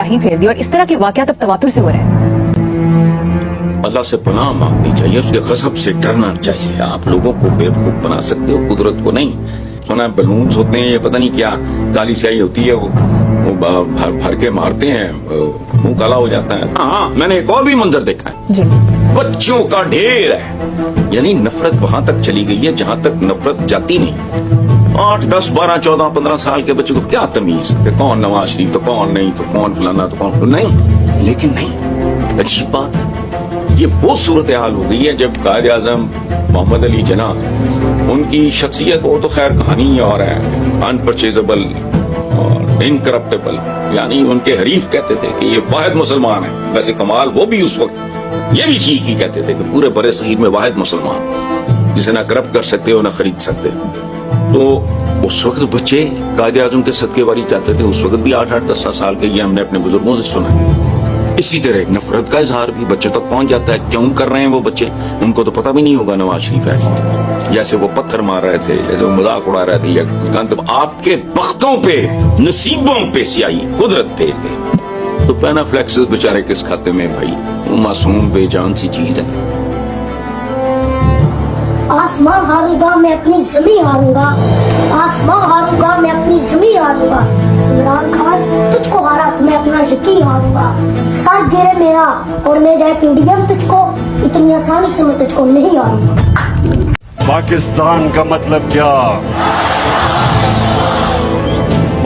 स्याही फेर दी और इस तरह के वाकयात अब तवातुर से हो रहे हैं। अल्लाह से पनाह मांगनी चाहिए, उसके गज़ब से डरना चाहिए। आप लोगों को बेवकूफ बना सकते हो, कुदरत को नहीं। सुना बलून्स होते हैं, ये पता नहीं क्या काली स्याही होती है, वो भर के मारते हैं, मुंह काला हो जाता है। हाँ, मैंने एक और भी मंजर देखा है, जी बच्चों का ढेर है। यानी नफरत वहां तक चली गई है जहां तक नफरत जाती नहीं। 8, 10, 12, 14, 15 साल के बच्चों को क्या तमीज है, कौन नवाज शरीफ तो कौन नहीं, तो कौन फलाना तो कौन नहीं। लेकिन नहीं, अच्छी बात है, ये वो सूरत हाल हो गई है जब कायद आजम मोहम्मद अली जिन्ना, उनकी शख्सियत वो तो खैर कहानी और है, अनपरचेजेबल और इनकरप्टेबल, यानी उनके हरीफ कहते थे कि ये वाहिद मुसलमान है। वैसे कमाल वो भी उस वक्त ये भी ठीक ही कहते थे कि पूरे बड़े सगीर में वाहिद मुसलमान जिसे ना करप्ट कर सकते हो ना खरीद सकते। तो उस वक्त बच्चे कायद आजम के सदके वारी चाहते थे, उस वक्त भी 8-8, 10 साल के, ये हमने अपने बुजुर्गों से सुना है। इसी तरह नफरत का इजहार भी बच्चों तक पहुंच जाता है। क्यों कर रहे हैं वो बच्चे, उनको तो पता भी नहीं होगा नवाज शरीफ है। जैसे वो पत्थर मार रहे थे, जैसे वो मजाक उड़ा रहे थे, या आपके बख्तों पे, नसीबों पे स्याही कुदरत पे थे। तो पेनाफ्लेक्स बेचारे किस खाते में भाई, वो मासूम बेजान सी चीज है। आसमां हारूंगा मैं अपनी ज़मीं हारूंगा, आसमां हारूंगा मैं अपनी ज़मीं हारूंगा। इमरान खान तुझको हारा तो मैं अपना यकीन हारूंगा। सर गिरे मेरा और ले जाए पीडीएम तुझको, इतनी आसानी से मैं तुझको नहीं हारूंगा। पाकिस्तान का मतलब क्या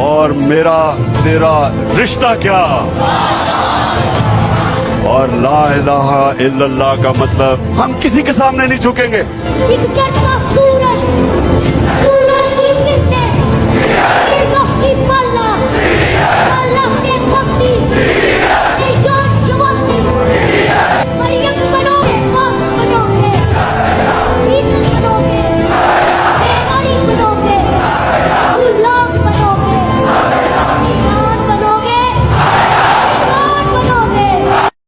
और मेरा तेरा रिश्ता क्या, और ला इलाहा इल्लल्लाह का मतलब हम किसी के सामने नहीं झुकेंगे। सूरज